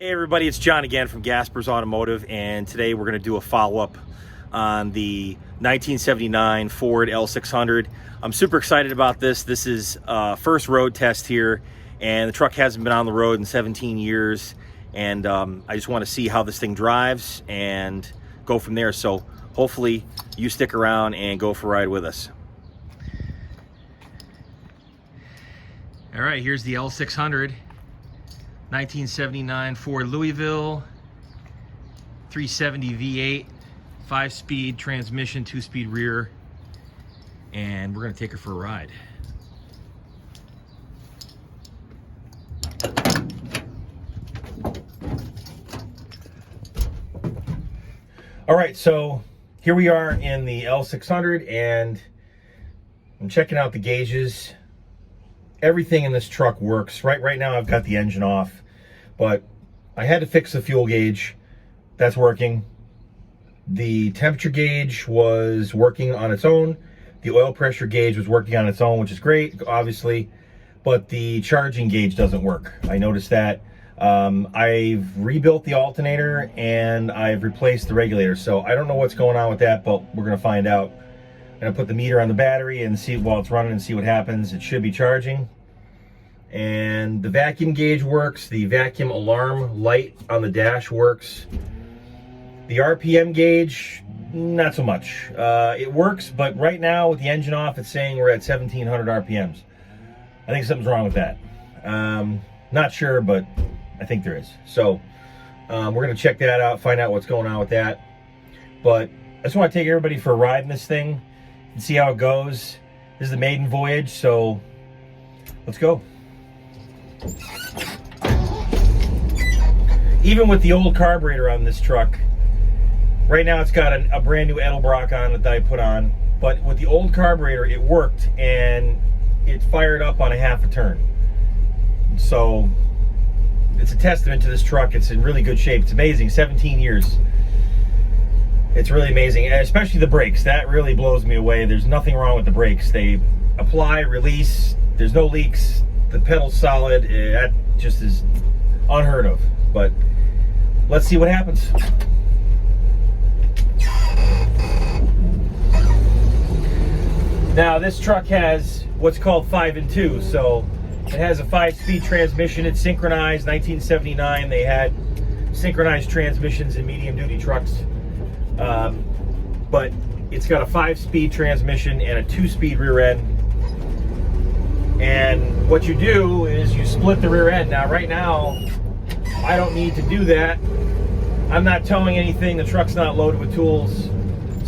Hey everybody, it's John again from Gaspers Automotive, and today we're going to do a follow-up on the 1979 Ford L-600. I'm super excited about this. This is first road test here, and the truck hasn't been on the road in 17 years, and I just want to see how this thing drives and go from there. So hopefully you stick around and go for a ride with us. All right, here's the L-600. 1979 Ford Louisville, 370 V8, 5-speed transmission, 2-speed rear, and we're going to take her for a ride. All right, so here we are in the L600, and I'm checking out the gauges. Everything in this truck works. Right now I've got the engine off, but I had to fix the fuel gauge. That's working. The temperature gauge was working on its own. The oil pressure gauge was working on its own, which is great, obviously, but the charging gauge doesn't work. I noticed that. I've rebuilt the alternator and I've replaced the regulator, so I don't know what's going on with that, but we're gonna find out. I'm gonna put the meter on the battery and see while it's running and see what happens. It should be charging. And the vacuum gauge works. The vacuum alarm light on the dash works. The RPM gauge, not so much. It works, but right now with the engine off, it's saying we're at 1700 RPMs. I think something's wrong with that. Not sure, but I think there is. So we're gonna check that out, find out what's going on with that. But I just wanna take everybody for a ride in this thing and see how it goes. This is the maiden voyage, so let's go. Even with the old carburetor on this truck, right now it's got a brand new Edelbrock on it that I put on, but with the old carburetor it worked and it fired up on a half a turn. So it's a testament to this truck. It's in really good shape. It's amazing. 17 years. It's really amazing, and especially the brakes. That really blows me away. There's nothing wrong with the brakes. They apply, release, there's no leaks, the pedal's solid. That just is unheard of. But let's see what happens. Now this truck has what's called 5 and 2, so it has a 5-speed transmission. It's synchronized. 1979 they had synchronized transmissions in medium duty trucks. But it's got a 5-speed transmission and a 2-speed rear end. And what you do is you split the rear end. Now, right now, I don't need to do that. I'm not towing anything. The truck's not loaded with tools.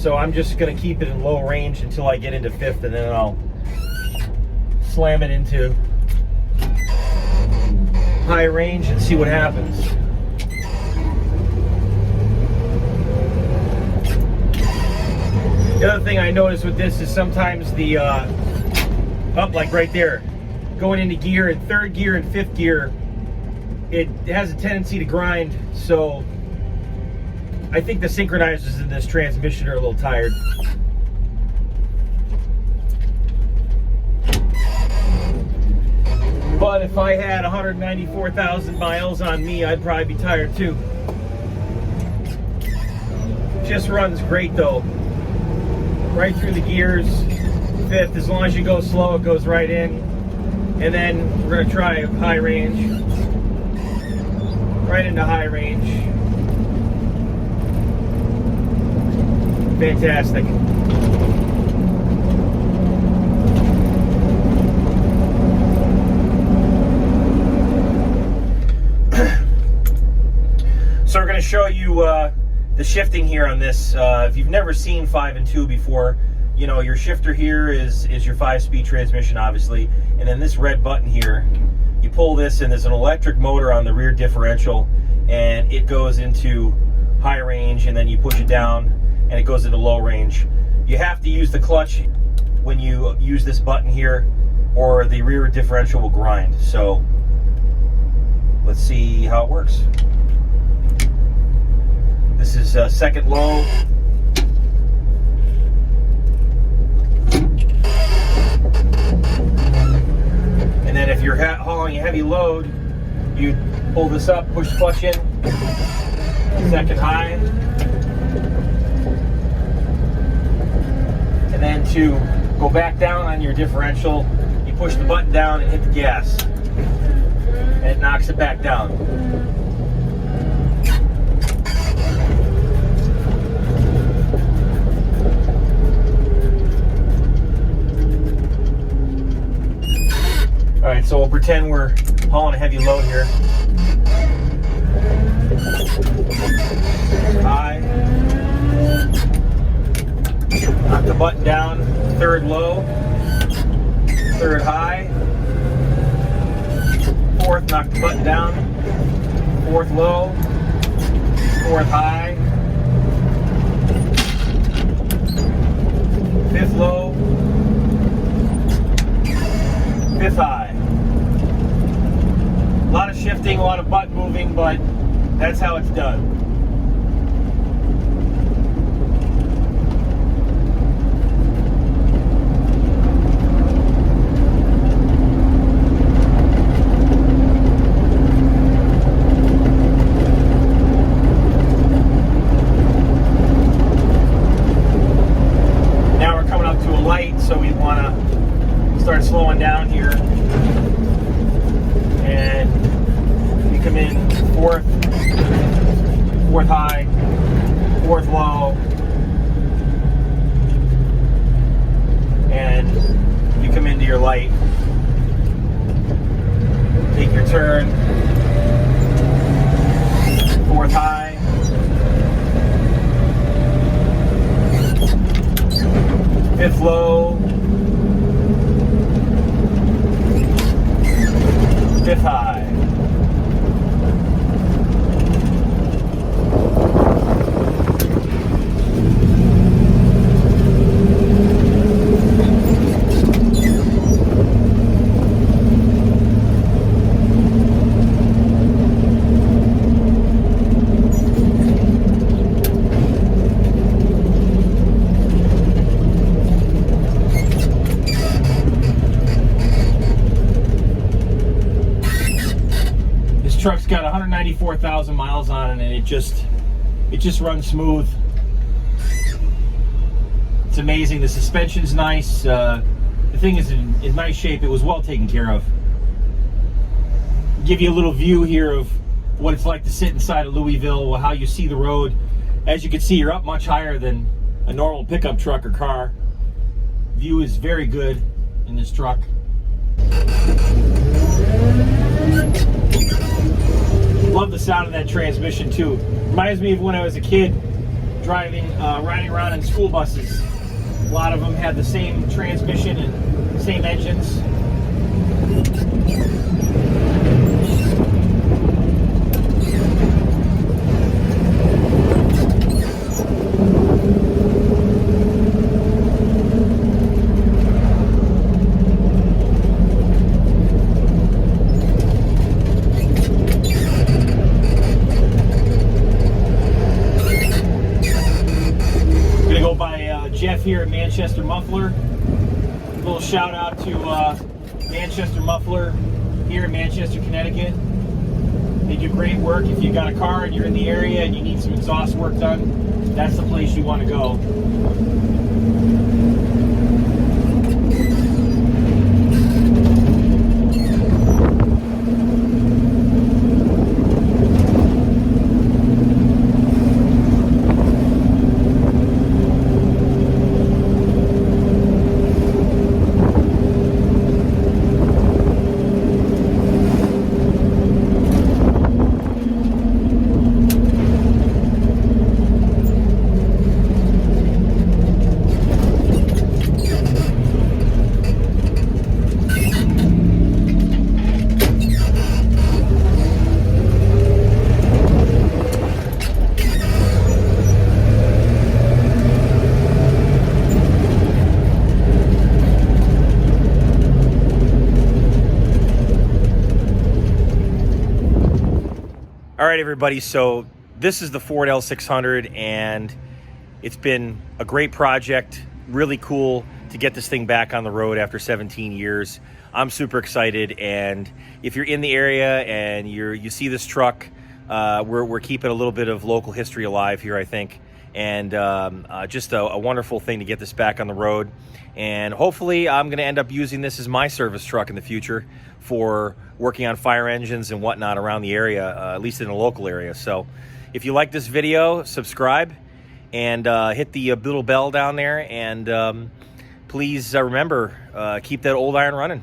So I'm just going to keep it in low range until I get into 5th, and then I'll slam it into high range and see what happens. The other thing I noticed with this is sometimes the, up like right there, going into gear, in 3rd gear and 5th gear, it has a tendency to grind, so I think the synchronizers in this transmission are a little tired. But if I had 194,000 miles on me, I'd probably be tired too. Just runs great though. Right through the gears, 5th, as long as you go slow, it goes right in. And then we're gonna try high range. Right into high range. Fantastic. So we're gonna show you the shifting here on this. If you've never seen 5 and 2 before, you know, your shifter here is your 5-speed transmission, obviously, and then this red button here, you pull this and there's an electric motor on the rear differential, and it goes into high range, and then you push it down and it goes into low range. You have to use the clutch when you use this button here, or the rear differential will grind. So let's see how it works. This is second low. And then if you're hauling a heavy load, you Pull this up, push the clutch in, second high. And then to go back down on your differential, you push the button down and hit the gas. And it knocks it back down. All right, so we'll pretend we're hauling a heavy load here. High. Knock the button down, third low, third high. Fourth, knock the button down, fourth low, fourth high. Fifth low, fifth high. A lot of shifting, a lot of butt moving, but that's how it's done. Now we're coming up to a light, so we want to start slowing down here. And we come in fourth high, fourth low, and you come into your light. Take your turn, fourth high, fifth low, fifth high. Truck's got 194,000 miles on it, and it just runs smooth. It's amazing. The suspension's nice. The thing is in nice shape. It was well taken care of. Give you a little view here of what it's like to sit inside of Louisville, how you see the road. As you can see, you're up much higher than a normal pickup truck or car. View is very good in this truck. Love the sound of that transmission too. Reminds me of when I was a kid driving, riding around in school buses. A lot of them had the same transmission and same engines. Jeff here at Manchester Muffler. A little shout out to Manchester Muffler here in Manchester, Connecticut. They do great work. If you got a car and you're in the area and you need some exhaust work done, that's the place you want to go. All right, everybody, so this is the Ford L-600, and it's been a great project. Really cool to get this thing back on the road after 17 years. I'm super excited. And if you're in the area and you see this truck, we're keeping a little bit of local history alive here, I think. And just a wonderful thing to get this back on the road. And hopefully I'm going to end up using this as my service truck in the future for working on fire engines and whatnot around the area, at least in the local area. So if you like this video, subscribe and hit the little bell down there. And please remember, keep that old iron running.